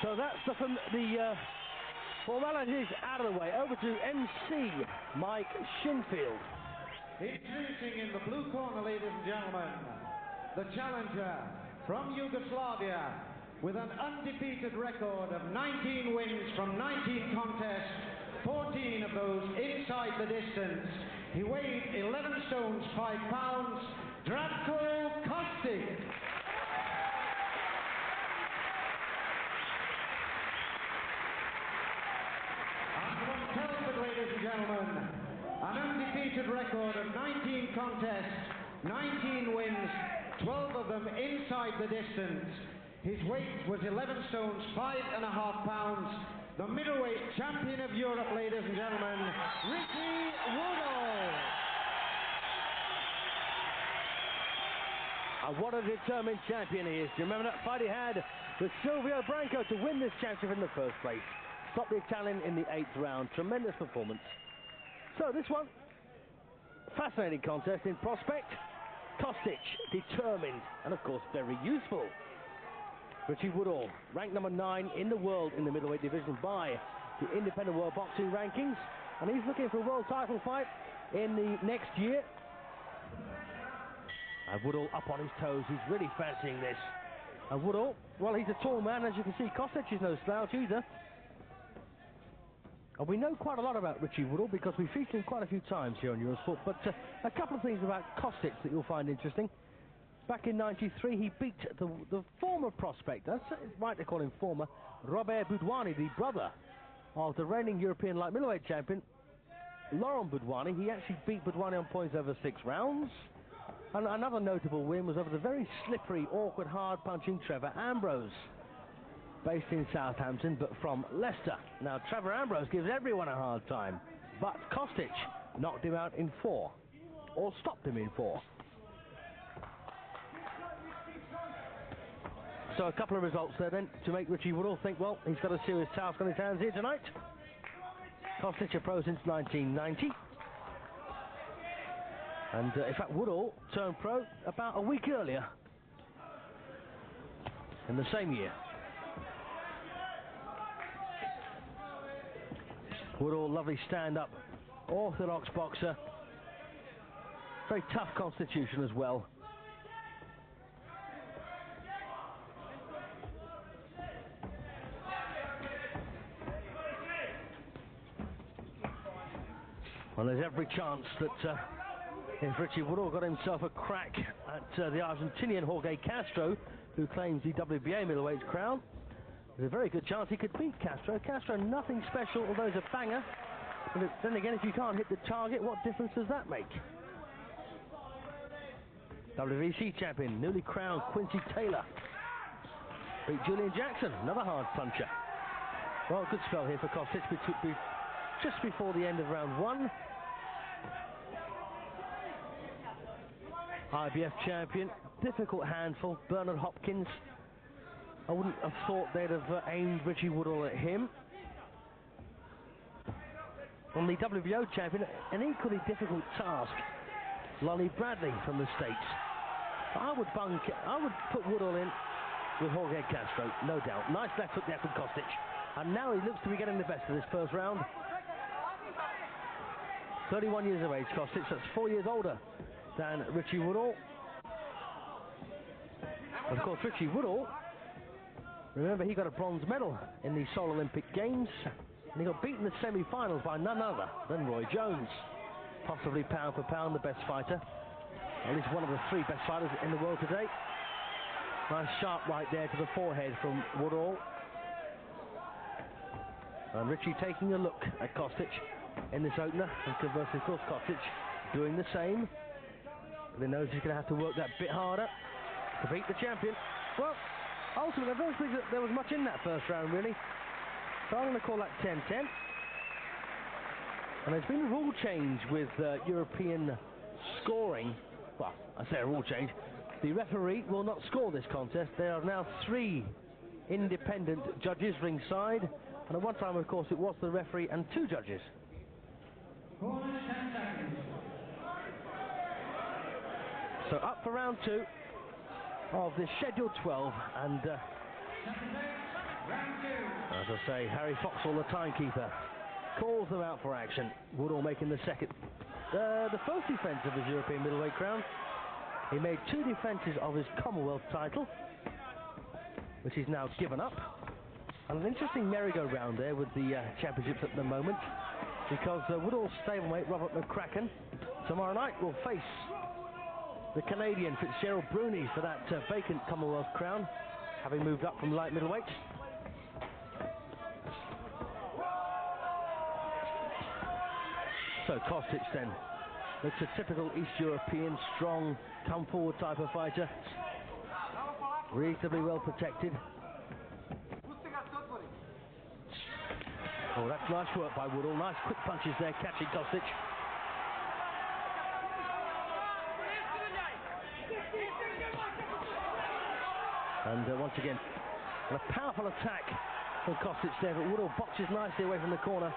So that's the formalities out of the way. Over to MC Mike Shinfield. Introducing in the blue corner, ladies and gentlemen, the challenger from Yugoslavia with an undefeated record of 19 wins from 19 contests, 14 of those inside the distance. He weighed 11 stones 5 pounds, Zdravko Kostic. Ladies and gentlemen, an undefeated record of 19 contests, 19 wins, 12 of them inside the distance. His weight was 11 stones, 5.5 pounds. The middleweight champion of Europe, ladies and gentlemen, Richie Woodhall. And what a determined champion he is. Do you remember that fight he had with Silvio Branco to win this championship in the first place? Stopped the Italian in the 8th round. Tremendous performance. So this one, fascinating contest in prospect. Kostic, determined and of course very useful. Richie Woodhall, ranked number 9 in the world in the middleweight division by the Independent World Boxing Rankings, and he's looking for a world title fight in the next year. And Woodhall up on his toes. He's really fancying this. And Woodhall, well, he's a tall man, as you can see. Kostic is no slouch either. And we know quite a lot about Richie Woodhall because we've featured him quite a few times here on Eurosport. But a couple of things about Kostic that you'll find interesting. Back in '93, he beat the former prospect, that's right to call him former, Robert Boudouani, the brother of the reigning European light middleweight champion, Laurent Boudouani. He actually beat Boudouani on points over 6 rounds. And another notable win was over the very slippery, awkward, hard-punching Trevor Ambrose, based in Southampton, but from Leicester. Now, Trevor Ambrose gives everyone a hard time, but Kostic knocked him out in 4, or stopped him in 4. So a couple of results there then to make Richie Woodhall think, well, he's got a serious task on his hands here tonight. Kostic a pro since 1990. And in fact, Woodhall turned pro about a week earlier in the same year. Woodhall, lovely stand-up, orthodox boxer. Very tough constitution as well. Well, there's every chance that if Richie Woodhall got himself a crack at the Argentinian Jorge Castro, who claims the WBA middleweight's crown, there's a very good chance he could beat Castro. Castro, nothing special, although he's a banger. But then again, if you can't hit the target, what difference does that make? WBC champion, newly crowned Quincy Taylor beat Julian Jackson, another hard puncher. Well, good spell here for Kostic just before the end of round 1. IBF champion, difficult handful, Bernard Hopkins. I wouldn't have thought they'd have aimed Richie Woodhall at him. On the WBO champion, an equally difficult task, Lonnie Bradley from the States. I would put Woodhall in with Jorge Castro, no doubt. Nice left hook there from Kostic. And now he looks to be getting the best of this first round. 31 years of age, Kostic, so that's 4 years older than Richie Woodhall. Of course, Richie Woodhall, remember, he got a bronze medal in the Seoul Olympic Games, and he got beaten in the semi-finals by none other than Roy Jones. Possibly pound for pound the best fighter, at least one of the 3 best fighters in the world today. Nice sharp right there to the forehead from Woodhall. And Richie taking a look at Kostic in this opener, and conversely, of course, Kostic doing the same. But he knows he's going to have to work that bit harder to beat the champion. Well, ultimately, I don't think that there was much in that first round, really. So I'm going to call that 10-10. And there's been a rule change with European scoring. Well, I say a rule change. The referee will not score this contest. There are now 3 independent judges ringside. And at one time, of course, it was the referee and 2 judges. So up for round 2 of this scheduled 12, and Round 2. As I say, Harry Foxall, the timekeeper, calls them out for action. Woodhall making the second, the first defence of his European middleweight crown. He made 2 defences of his Commonwealth title, which he's now given up. And an interesting merry-go-round there with the championships at the moment, because Woodhall's stablemate Robert McCracken tomorrow night will face the Canadian Fitzgerald Bruni for that vacant Commonwealth crown, having moved up from light middleweight. So Kostic then looks a typical East European, strong, come-forward type of fighter, reasonably well protected. Oh, that's nice work by Woodhall. Nice quick punches there, catching Kostic. And once again, a powerful attack from Kostic there, but Woodhall boxes nicely away from the corner.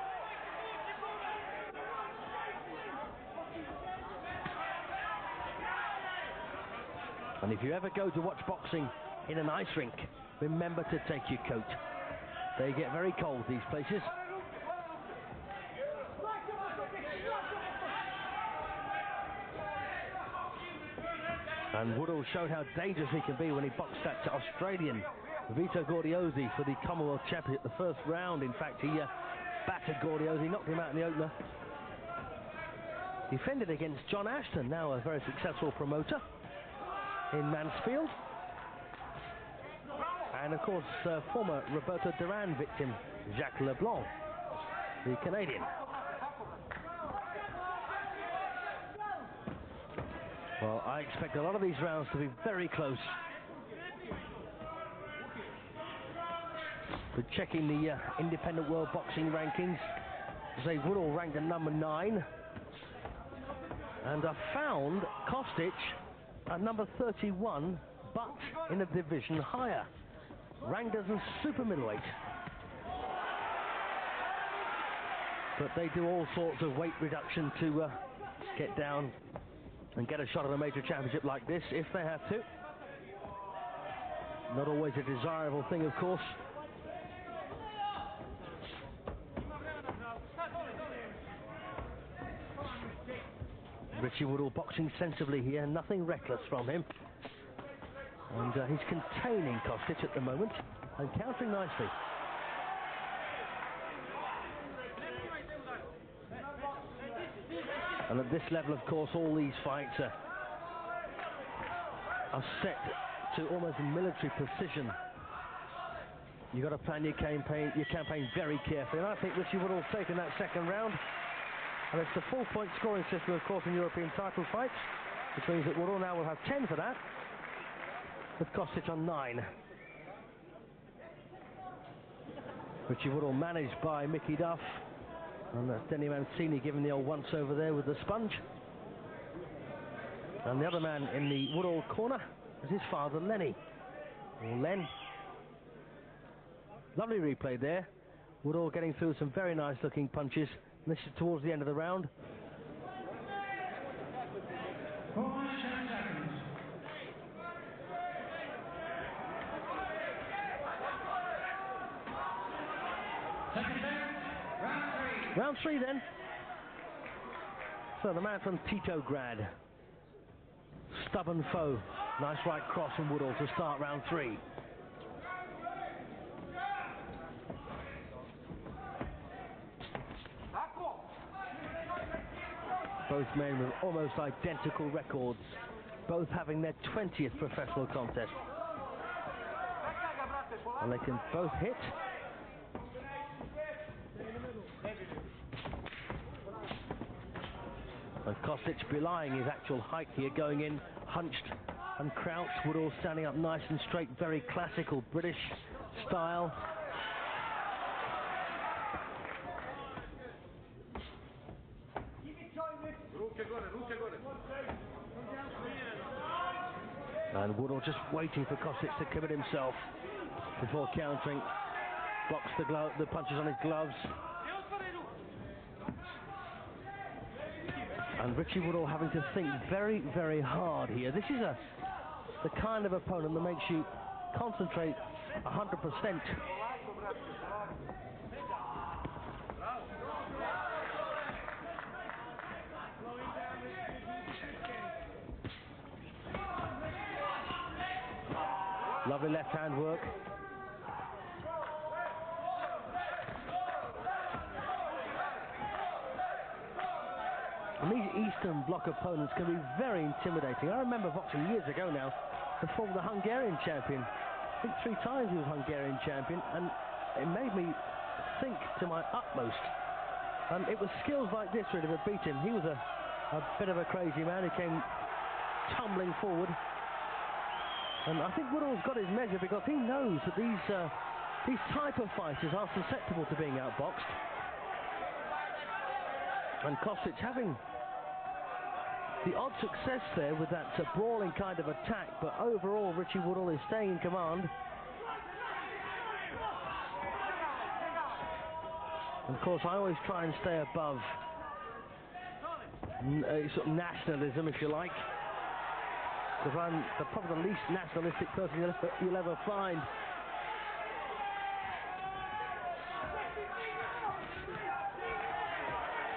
And if you ever go to watch boxing in an ice rink, remember to take your coat. They get very cold, these places. And Woodhall showed how dangerous he can be when he boxed that Australian Vito Gordiosi for the Commonwealth Championship. The first round, in fact, he battered Gordiosi, knocked him out in the opener. Defended against John Ashton, now a very successful promoter in Mansfield. And of course, former Roberto Duran victim, Jacques Leblanc, the Canadian. Well, I expect a lot of these rounds to be very close. We're checking the independent world boxing rankings. Say Woodhall ranked at number 9. And I found Kostic at number 31, but in a division higher, ranked as a super middleweight. But they do all sorts of weight reduction to get down and get a shot at a major championship like this, if they have to. Not always a desirable thing, of course. Richie Woodhall boxing sensibly here, nothing reckless from him. And he's containing Kostic at the moment and countering nicely. And at this level, of course, all these fights are set to almost military precision. You've got to plan your campaign very carefully. And I think Richie Woodhall's taken that second round. And it's the full-point scoring system, of course, in European title fights, which means that Woodhall now will have 10 for that, with Kostic on 9. Richie Woodhall managed by Mickey Duff, and that's Denny Mancini giving the old once-over there with the sponge. And the other man in the Woodhall corner is his father, Lenny, or Len. Lovely replay there. Woodhall getting through some very nice-looking punches. And this is towards the end of the round. Round 3 then. So the man from Titograd, stubborn foe. Nice right cross from Woodhall to start round 3. Both men with almost identical records, both having their 20th professional contest. And they can both hit. And Kostic belying his actual height here, going in hunched and crouched. Woodhall standing up nice and straight, very classical British style. And Woodhall just waiting for Kostic to commit himself before countering. Blocks the punches on his gloves. And Richie Woodhall having to think very, very hard here. This is the kind of opponent that makes you concentrate 100% Lovely left-hand work. And these Eastern Bloc opponents can be very intimidating. I remember boxing years ago now, before the Hungarian champion. I think 3 times he was Hungarian champion, and it made me think to my utmost. And it was skills like this really that beat him. He was a bit of a crazy man. He came tumbling forward. And I think Woodhall's got his measure, because he knows that these type of fighters are susceptible to being outboxed. And Kostic having the odd success there with that brawling kind of attack, but overall Richie Woodhall is staying in command. And of course I always try and stay above sort of nationalism, if you like, because I'm probably the least nationalistic person you'll ever find.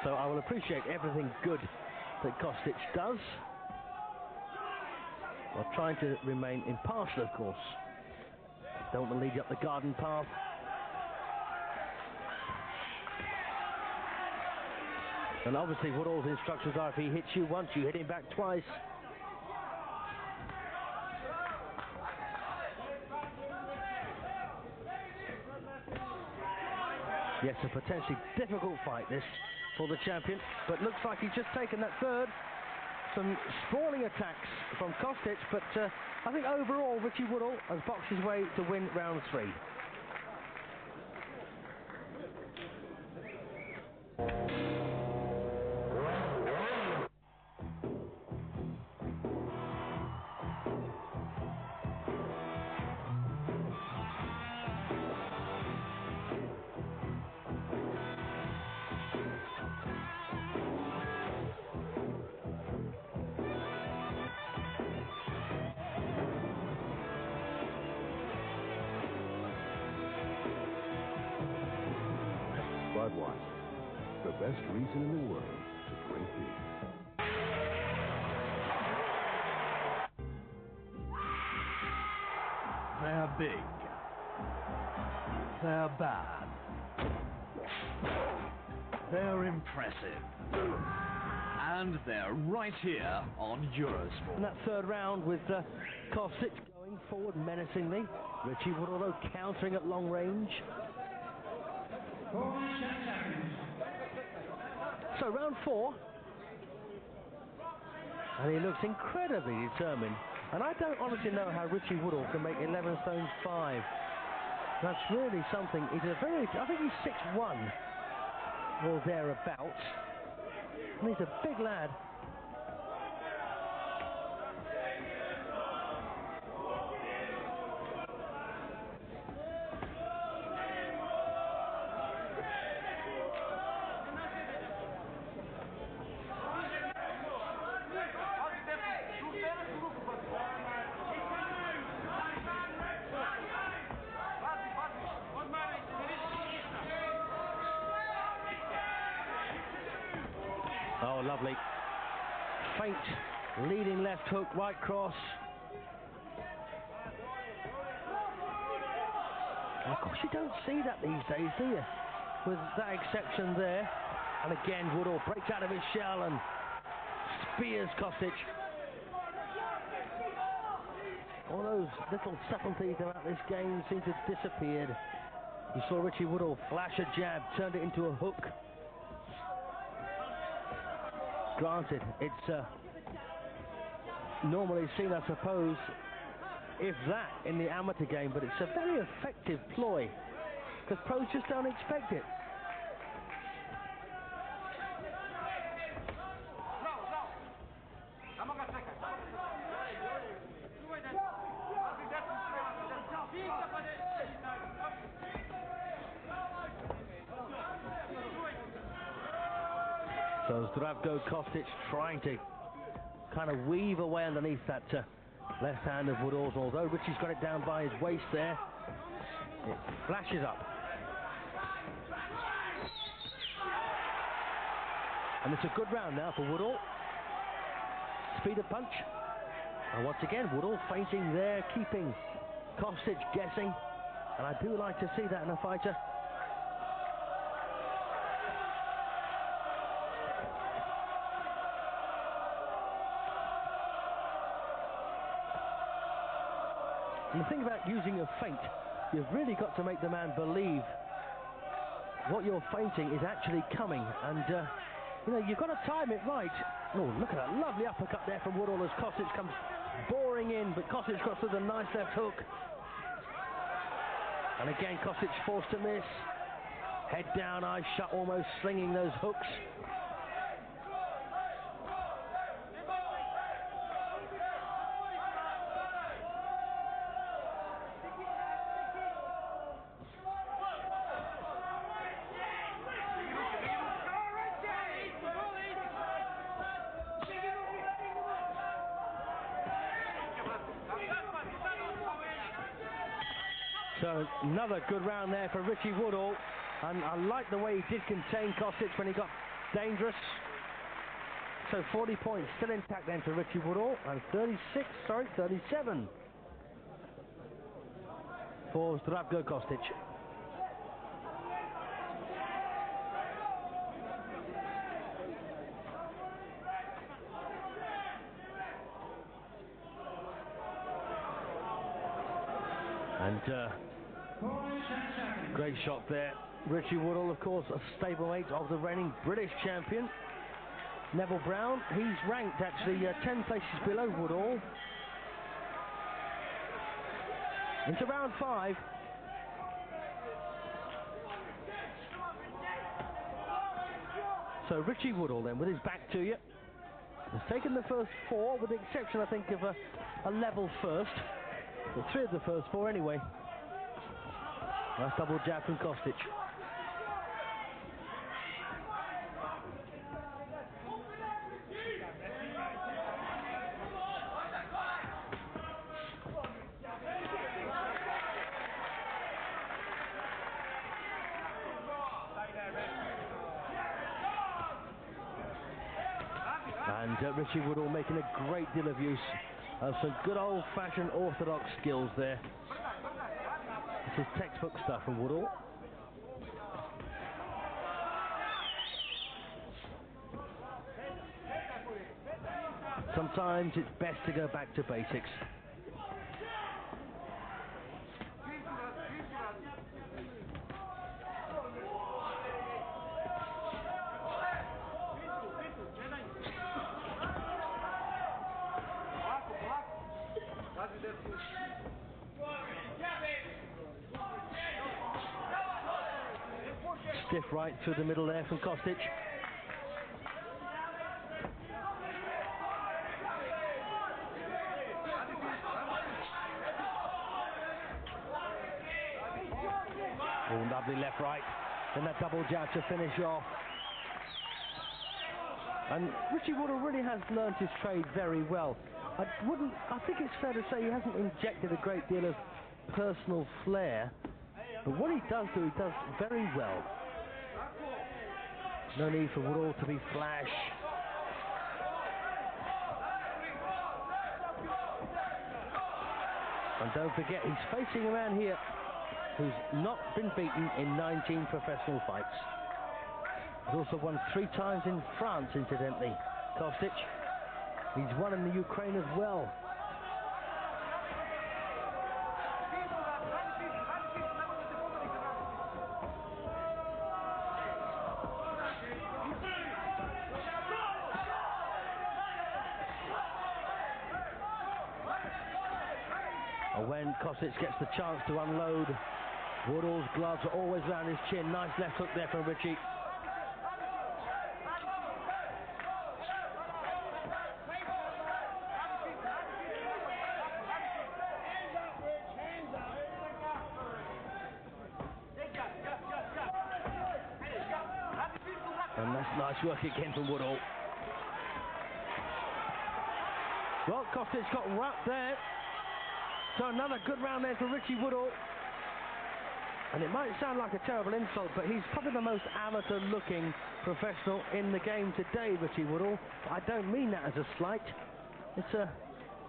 So I will appreciate everything good that Kostic does, while trying to remain impartial, of course. Don't want to lead you up the garden path. And obviously Woodhall's instructions are, if he hits you once, you hit him back twice. Yes, a potentially difficult fight this for the champion, but looks like he's just taken that third. Some sprawling attacks from Kostic, but I think overall Richie Woodhall has boxed his way to win round 3. Budweiser, the best reason in the world to drink beer. They're big. They're bad. They're impressive. And they're right here on Eurosport. In that third round with Kostic going forward menacingly. Richie Woodhall though countering at long range. So round 4, and he looks incredibly determined, and I don't honestly know how Richie Woodhall can make 11 stone 5. That's really something. He's a very, I think he's 6'1" or thereabouts, and he's a big lad. Oh, lovely. Faint, leading left hook, right cross. And of course, you don't see that these days, do you? With that exception there. And again, Woodhall breaks out of his shell and spears Kostic. All those little subtleties about this game seem to have disappeared. You saw Richie Woodhall flash a jab, turned it into a hook. Granted, it's normally seen, I suppose, if that, in the amateur game, but it's a very effective ploy, because pros just don't expect it. So Zdravko Kostic trying to kind of weave away underneath that left hand of Woodhall's, although Richie's got it down by his waist there. It flashes up. And it's a good round now for Woodhall. Speed of punch. And once again, Woodhall feinting there, keeping Kostic guessing, and I do like to see that in a fighter. And the thing about using a feint, you've really got to make the man believe what you're feinting is actually coming, and you know, you've got to time it right. Oh, look at that lovely uppercut there from Woodhall as Kostic comes boring in, but Kostic got through the nice left hook. And again, Kostic forced to miss. Head down, eyes shut, almost slinging those hooks. So another good round there for Richie Woodhall, and I like the way he did contain Kostic when he got dangerous. So 40 points still intact then for Richie Woodhall, and 37 for Zdravko Kostic. And great shot there. Richie Woodhall, of course, a stablemate of the reigning British champion, Neville Brown. He's ranked actually 10 places below Woodhall. Into round 5. So Richie Woodhall then, with his back to you, has taken the first 4, with the exception, I think, of a level first. Well, 3 of the first 4 anyway. Nice double jab from Kostic. And Richie Woodhall making a great deal of use of some good old-fashioned orthodox skills there. This is textbook stuff from Woodhall. Sometimes it's best to go back to basics. Stiff right through the middle there from Kostic. Oh, lovely left right. Then that double jab to finish off. And Richie Woodhall really has learnt his trade very well. I think it's fair to say he hasn't injected a great deal of personal flair, but what he does do, he does very well. No need for Woodhall to be flash. And don't forget, he's facing a man here who's not been beaten in 19 professional fights. He's also won 3 times in France, incidentally, Kostic. He's won in the Ukraine as well. When Kostic gets the chance to unload, Woodhall's gloves are always around his chin. Nice left hook there from Richie. And that's nice work again from Woodhall. Well, Kostic's got wrapped there. So another good round there for Richie Woodhall. And it might sound like a terrible insult, but he's probably the most amateur-looking professional in the game today, Richie Woodhall. I don't mean that as a slight. It's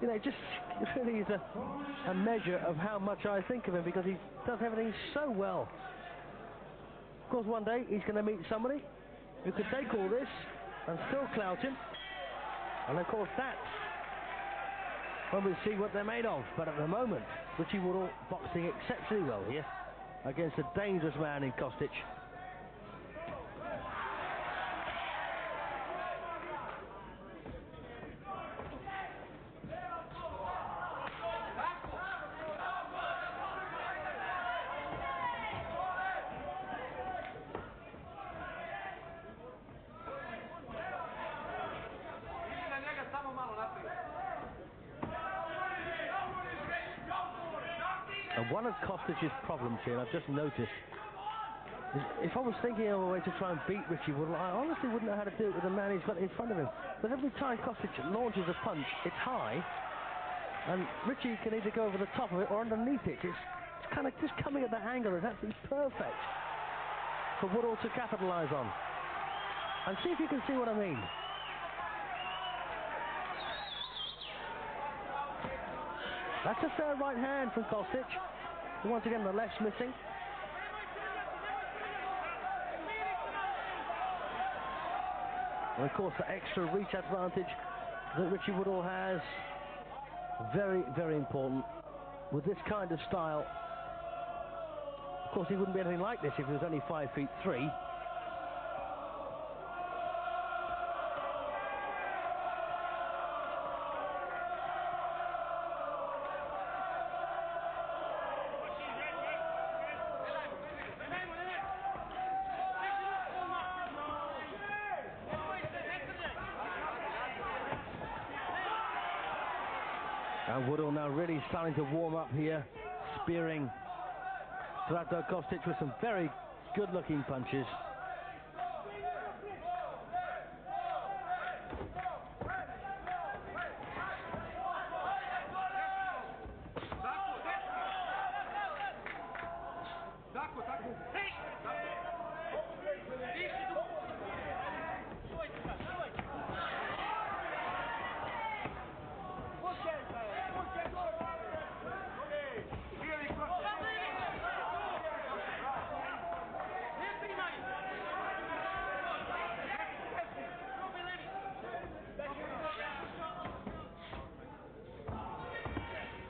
you know, it just really is a measure of how much I think of him, because he does everything so well. Of course, one day he's going to meet somebody who could take all this and still clout him. And of course, that's when we see what they're made of. But at the moment, Richie Woodhall boxing exceptionally well here against a dangerous man in Kostic. And one of Kostic's problems here, and I've just noticed, is if I was thinking of a way to try and beat Richie Woodhall, I honestly wouldn't know how to do it with the man he's got in front of him. But every time Kostic launches a punch, it's high, and Richie can either go over the top of it or underneath it. It's kind of just coming at that angle is absolutely perfect for Woodhall to capitalise on. And see if you can see what I mean. That's a fair right hand from Kostic. Once again, the left's missing. And of course, the extra reach advantage that Richie Woodhall has, very, very important with this kind of style. Of course, he wouldn't be anything like this if he was only 5'3". And Woodhall now really starting to warm up here, spearing Zdravko Kostic with some very good-looking punches.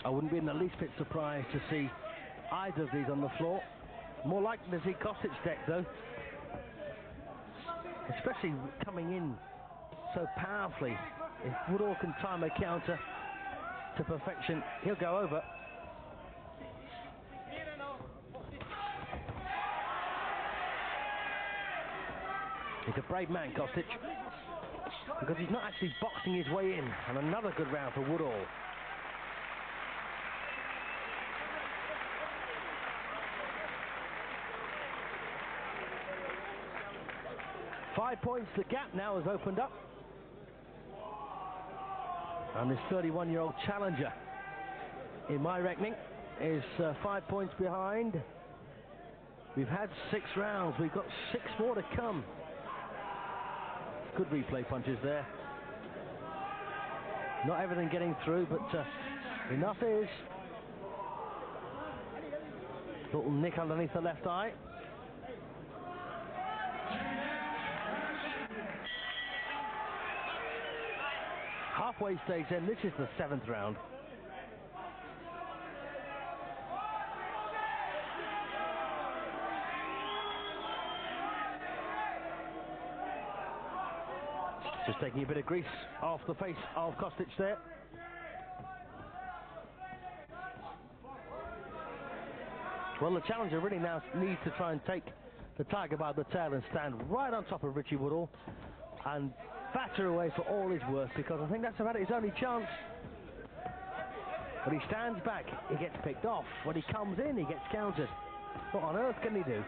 I wouldn't be in the least bit surprised to see either of these on the floor. More likely to see Kostic's deck, though. Especially coming in so powerfully. If Woodhall can time a counter to perfection, he'll go over. He's a brave man, Kostic, because he's not actually boxing his way in. And another good round for Woodhall. Five points, the gap now has opened up. And this 31-year-old challenger, in my reckoning, is 5 points behind. We've had 6 rounds, we've got 6 more to come. Good replay punches there. Not everything getting through, but enough is. Little nick underneath the left eye. Halfway stage then, this is the 7th round. Just taking a bit of grease off the face of Kostic there. Well, the challenger really now needs to try and take the tiger by the tail and stand right on top of Richie Woodhall and batter away for all his worth, because I think that's about his only chance. When he stands back, he gets picked off. When he comes in, he gets countered. What on earth can he do?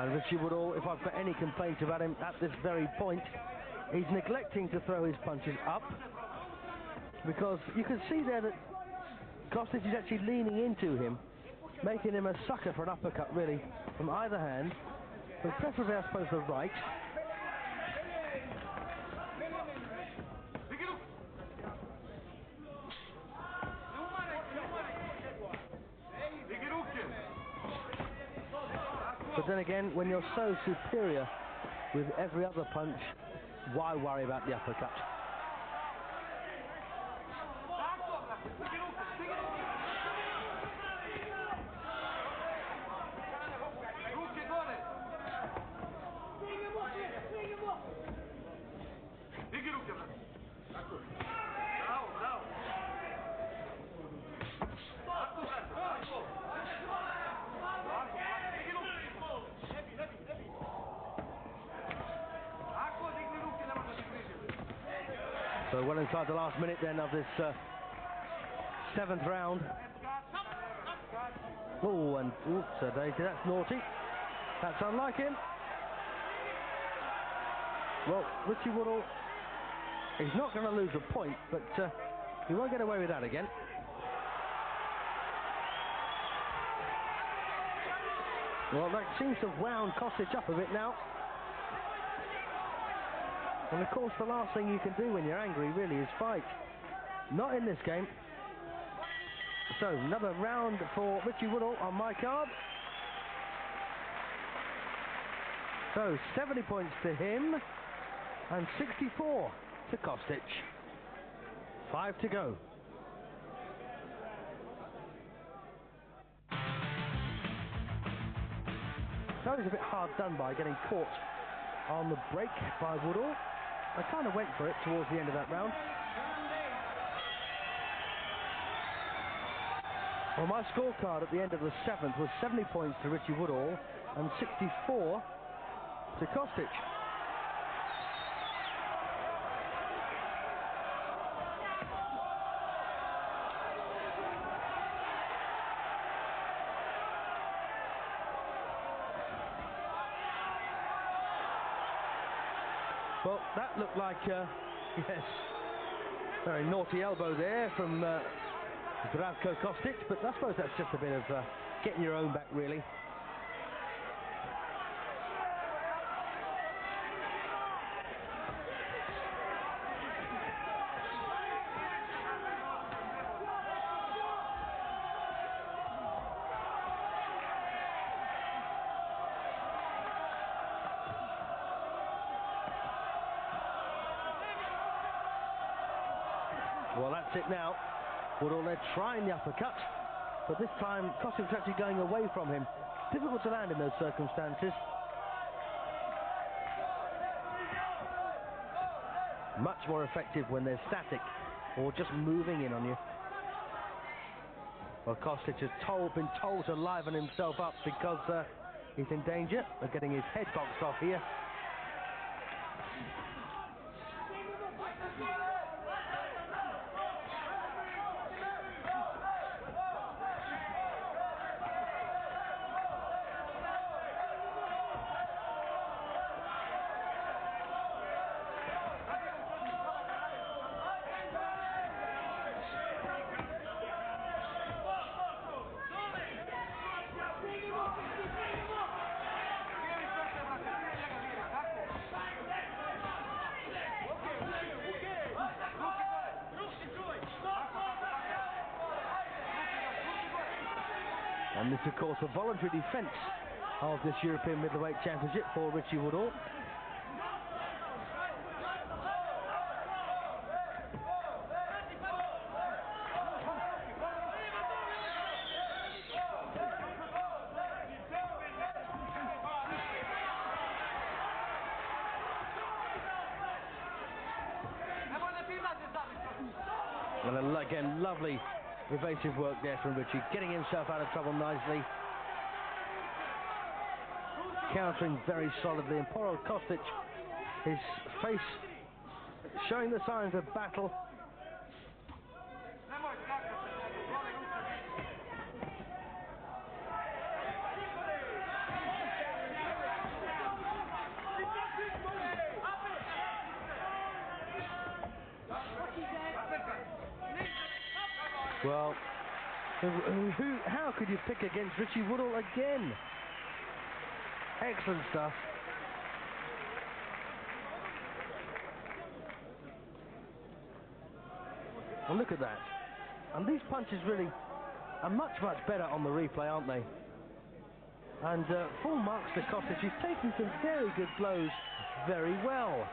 And Richie Woodhall, if I've got any complaints about him at this very point, he's neglecting to throw his punches up, because you can see there that Kostic is actually leaning into him, making him a sucker for an uppercut, really, from either hand, but preferably, I suppose, the right. But then again, when you're so superior with every other punch, why worry about the uppercut? So well inside the last minute then of this 7th round. Oh, and Sir Daisy, that's naughty. That's unlike him. Well, Richie Woodhall, he's not going to lose a point, but he won't get away with that again. Well, that seems to have wound Kostic up a bit now. And of course, the last thing you can do when you're angry really is fight. Not in this game. So, another round for Richie Woodhall on my card. So, 70 points to him and 64 to Kostic. 5 to go. That was a bit hard done by getting caught on the break by Woodhall. I kind of went for it towards the end of that round. Well, my scorecard at the end of the 7th was 70 points to Richie Woodhall and 64 to Kostic. Well, that looked like, yes, very naughty elbow there from Zdravko Kostic, but I suppose that's just a bit of getting your own back, really. Well, that's it now. Woodhall, they're trying the uppercut, but this time Kostic's actually going away from him. Difficult to land in those circumstances. Much more effective when they're static or just moving in on you. Well, Kostic has been told to liven himself up because he's in danger of getting his head boxed off here. And this, of course, a voluntary defence of this European Middleweight Championship for Richie Woodhall. And again, lovely evasive work there from Richie, getting himself out of trouble nicely. Countering very solidly, and poor old Kostic, his face showing the signs of battle. Well, how could you pick against Richie Woodhall again? Excellent stuff. Well, look at that. And these punches really are much, much better on the replay, aren't they? And full marks to Kostic. He's taking some very good blows very well.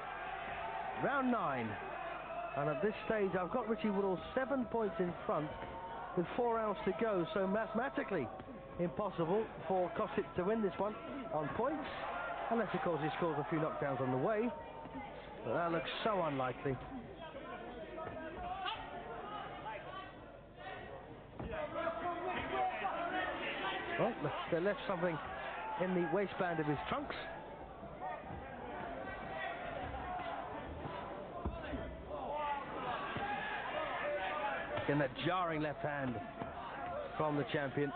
Round 9. And at this stage, I've got Richie Woodhall 7 points in front with 4 rounds to go. So mathematically impossible for Kostic to win this one on points. Unless, of course, he scores a few knockdowns on the way. But that looks so unlikely. Well, they left something in the waistband of his trunks. And that jarring left hand from the champion.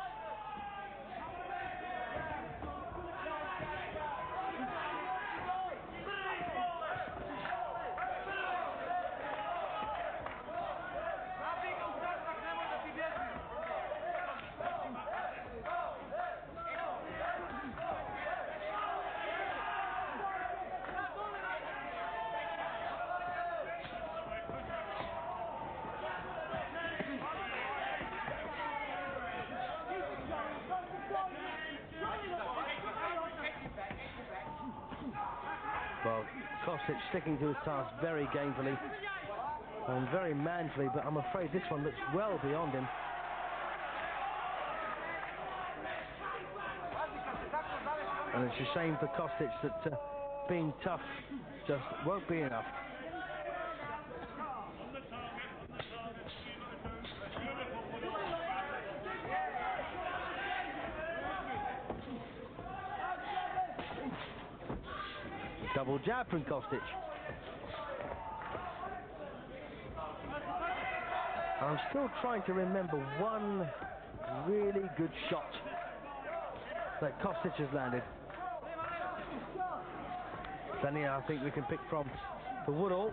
Well, Kostic sticking to his task very gainfully and very manfully, but I'm afraid this one looks well beyond him. And it's a shame for Kostic that being tough just won't be enough. Double jab from Kostic. I'm still trying to remember one really good shot that Kostic has landed. Plenty, I think we can pick from the Woodhall.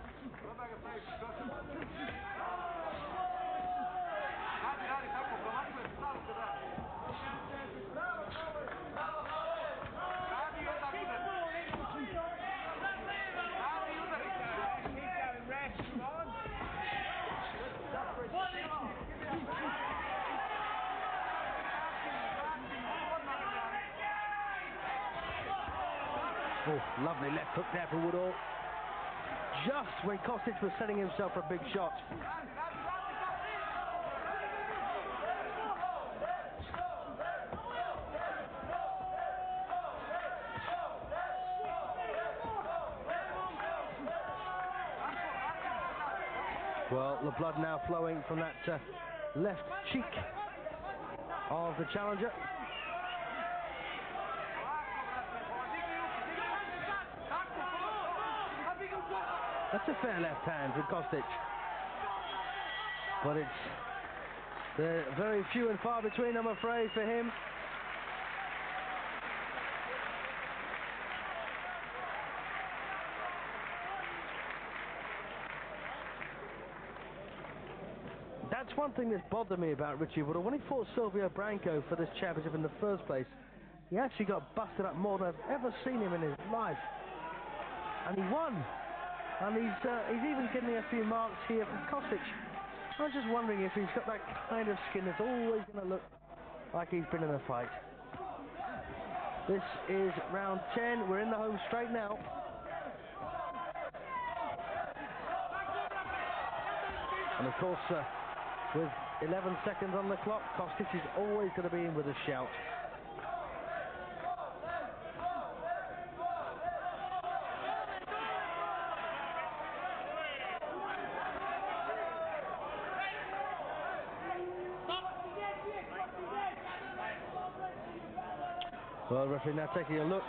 Oh, lovely left hook there for Woodhall. Just when Kostic was setting himself for a big shot. Well, the blood now flowing from that left cheek of the challenger. That's a fair left hand from Kostic. But they're very few and far between, I'm afraid, for him. That's one thing that's bothered me about Richie Woodhall. When he fought Silvio Branco for this championship in the first place, he actually got busted up more than I've ever seen him in his life. And he won. And he's even given me a few marks here from Kostic. I was just wondering if he's got that kind of skin that's always going to look like he's been in a fight. This is round 10. We're in the home straight now. And of course, with 11 seconds on the clock, Kostic is always going to be in with a shout. Well, referee now taking a look.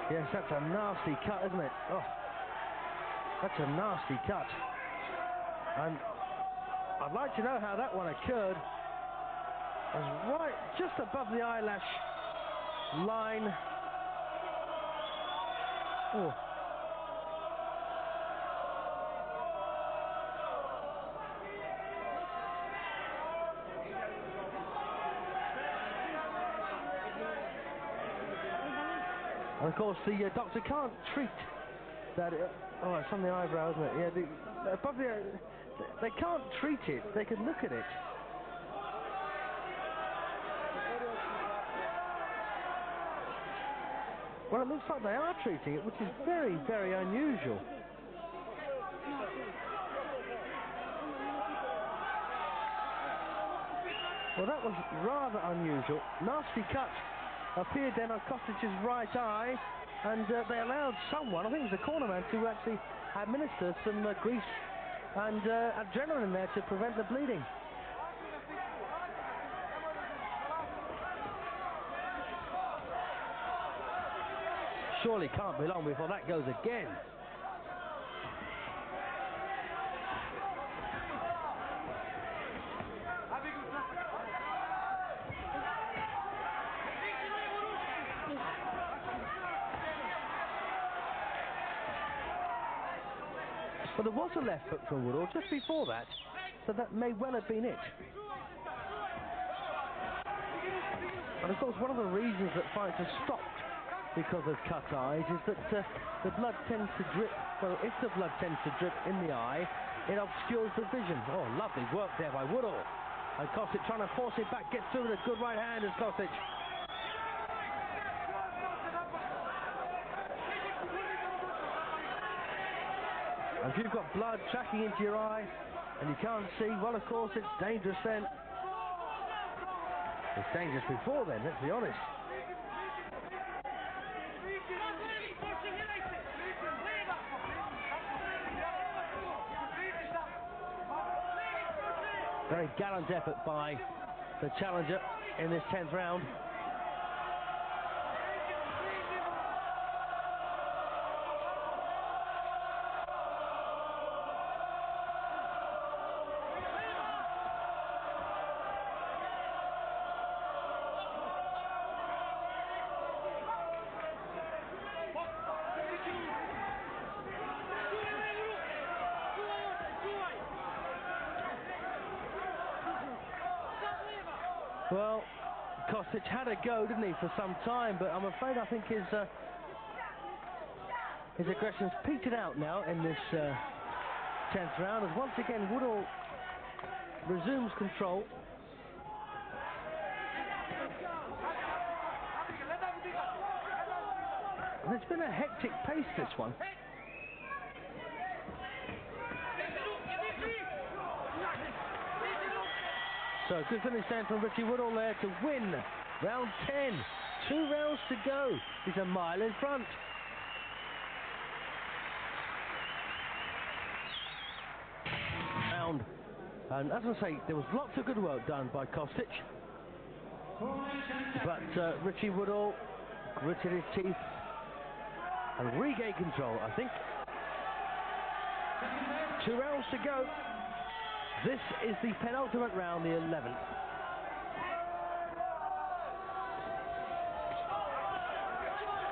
Yes, that's a nasty cut, isn't it? Oh, that's a nasty cut. And I'd like to know how that one occurred. It was right just above the eyelash line. Oh. And of course, the doctor can't treat that. Oh, it's on the eyebrow, isn't it? Yeah, above the, they can't treat it. They can look at it. Well, it looks like they are treating it, which is very, very unusual. Well, that was rather unusual. Nasty cut appeared then on Kostic's right eye, and they allowed someone, I think it was the cornerman, to actually administer some grease and adrenaline there to prevent the bleeding. Surely can't be long before that goes again. But there was a left foot from Woodhall just before that, so that may well have been it. And of course, one of the reasons that fights are stopped because of cut eyes is that the blood tends to drip. Well, if the blood tends to drip in the eye, it obscures the vision. Oh, lovely work there by Woodhall. And Kostic trying to force it back, gets through with a good right hand as Kostic. And if you've got blood tracking into your eye and you can't see, well, of course, it's dangerous then. It's dangerous before then, let's be honest. Very gallant effort by the challenger in this 10th round. Well, Kostic had a go, didn't he, for some time, but I'm afraid I think his aggression's petered out now in this 10th round, as once again Woodhall resumes control. And it's been a hectic pace, this one. So good finish then from Richie Woodhall there to win round 10. 2 rounds to go. He's a mile in front. Round. And as I say, there was lots of good work done by Kostic. But Richie Woodhall gritted his teeth and regained control, I think. 2 rounds to go. This is the penultimate round, the 11th.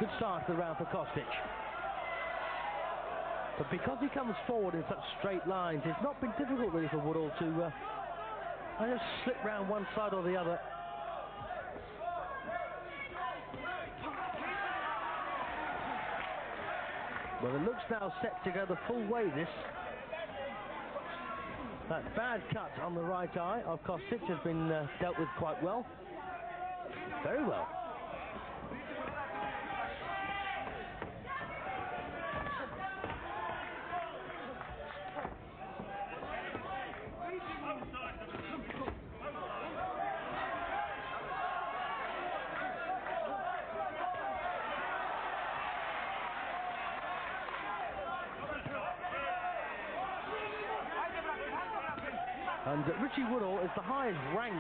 Good start to the round for Kostic. But because he comes forward in such straight lines, it's not been difficult really for Woodhall to just slip round one side or the other. Well, it looks now set to go the full way, this. That bad cut on the right eye of Kostic has been dealt with quite well. Very well. And Richie Woodhall is the highest ranked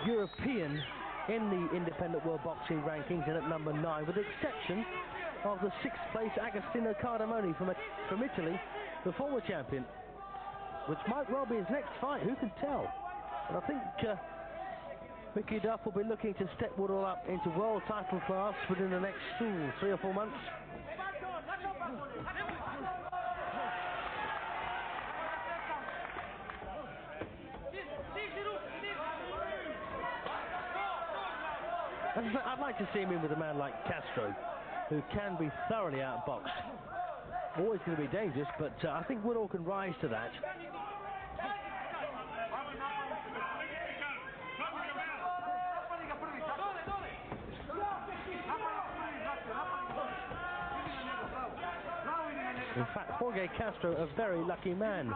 European in the independent world boxing rankings, in at number 9, with the exception of the 6th place Agostino Cardamone from Italy, the former champion, which might well be his next fight, who can tell? But I think Mickey Duff will be looking to step Woodhall up into world title class within the next 3 or 4 months. I'd like to see him in with a man like Castro, who can be thoroughly outboxed. Always going to be dangerous, but I think Woodhall can rise to that. In fact, Jorge Castro, a very lucky man,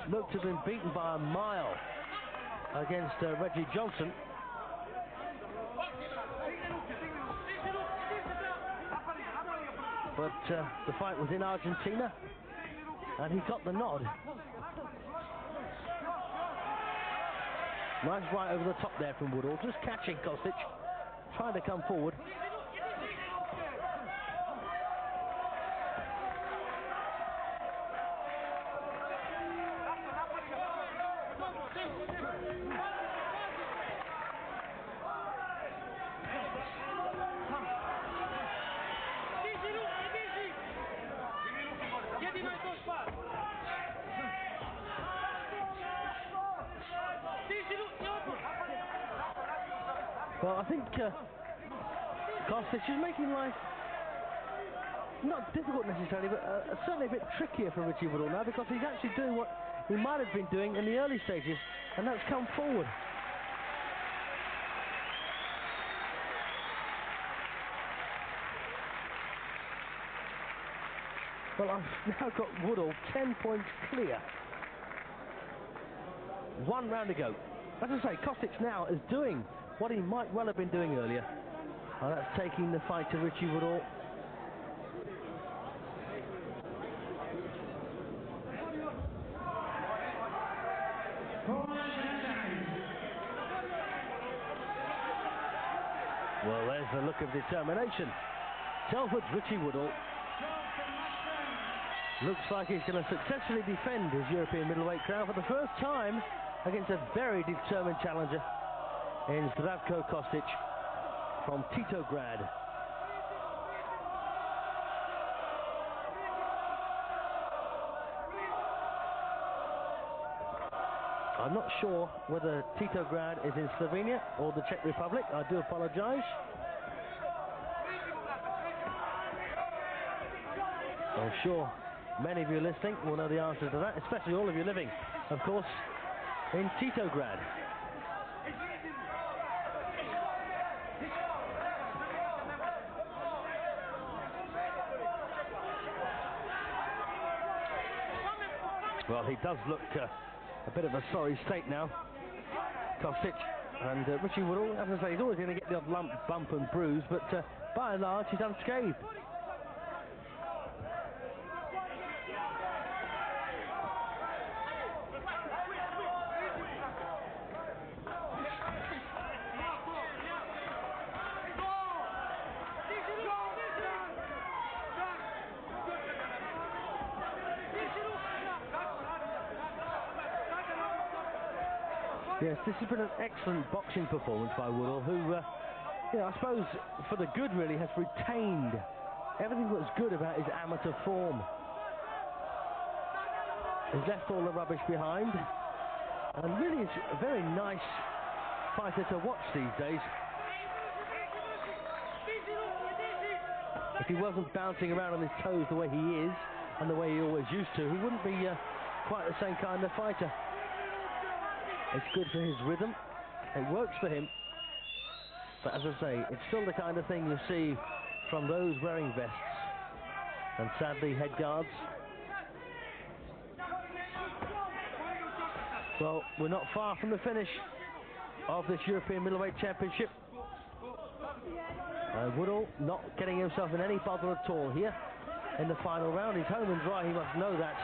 looked to have been beaten by a mile against Reggie Johnson. But the fight was in Argentina, and he got the nod. Nice right over the top there from Woodhall, just catching Kostic, trying to come forward. Well, I think Kostic is making life not difficult necessarily, but certainly a bit trickier for Richie Woodhall now, because he's actually doing what he might have been doing in the early stages, and that's come forward. Well, I've now got Woodhall 10 points clear. 1 round to go. As I say, Kostic now is doing what he might well have been doing earlier. And that's taking the fight to Richie Woodhall. Well, there's the look of determination. Telford's Richie Woodhall. Looks like he's going to successfully defend his European middleweight crown for the first time against a very determined challenger in Zdravko Kostic from Titograd. I'm not sure whether Titograd is in Slovenia or the Czech Republic. I do apologise. I'm sure many of you listening will know the answer to that, especially all of you living, of course, in Titograd. Well, he does look a bit of a sorry state now, Kostic, and Richie Woodhall, as I say, he's always going to get the odd lump, bump and bruise, but by and large he's unscathed. Yes, this has been an excellent boxing performance by Woodhall, who, I suppose, for the good really, has retained everything that was good about his amateur form. He's left all the rubbish behind, and really is a very nice fighter to watch these days. If he wasn't bouncing around on his toes the way he is, and the way he always used to, he wouldn't be quite the same kind of fighter. It's good for his rhythm, it works for him, but as I say, it's still the kind of thing you see from those wearing vests and sadly head guards. Well, we're not far from the finish of this European Middleweight Championship. Woodhall not getting himself in any bother at all here in the final round. He's home and dry, he must know that.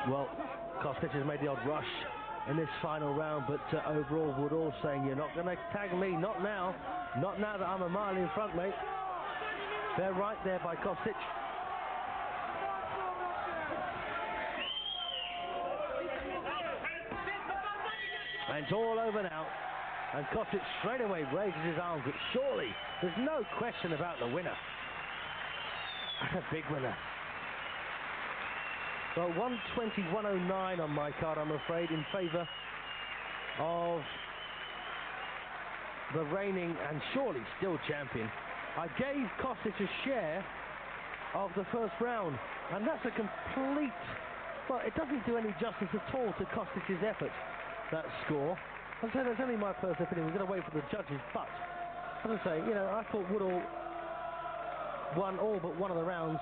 Well, Kostic has made the odd rush in this final round, but overall Woodhall saying, you're not going to tag me, not now that I'm a mile in front, mate. They're right there by Kostic. And it's all over now. And Kostic straight away raises his arms, but surely there's no question about the winner. A big winner. Well, 120-109 on my card, I'm afraid, in favour of the reigning and surely still champion. I gave Kostic a share of the first round, and that's a complete... Well, it doesn't do any justice at all to Kostic's effort, that score. As I say, that's only my personal opinion. We're going to wait for the judges, but as I say, you know, I thought Woodhall won all but one of the rounds,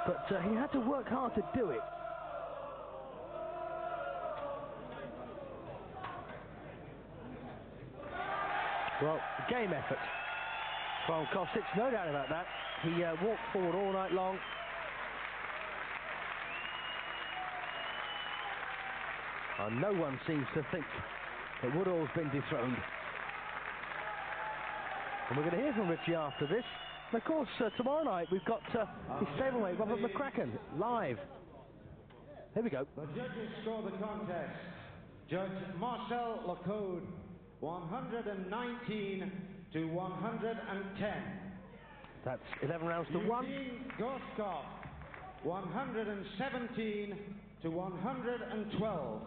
but he had to work hard to do it. Well, game effort from Kostic, no doubt about that. He walked forward all night long. And no one seems to think that Woodhall's been dethroned. And we're going to hear from Richie after this. And of course, tomorrow night we've got his stablemate Robert McCracken live. Here we go. The judges score the contest. Judge Marcel Lacode, 119 to 110. That's 11 rounds to 1. Kostic, 117 to 112.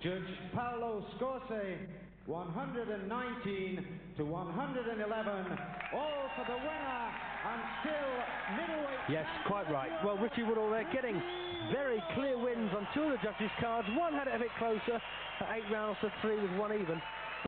Judge Paolo Scorse, 119 to 111. All for the winner, and still middleweight. Yes, quite right. Well, Richie Woodhall, they're getting very clear wins on two of the judges' cards. One had it a bit closer, 8 rounds to 3 with one even.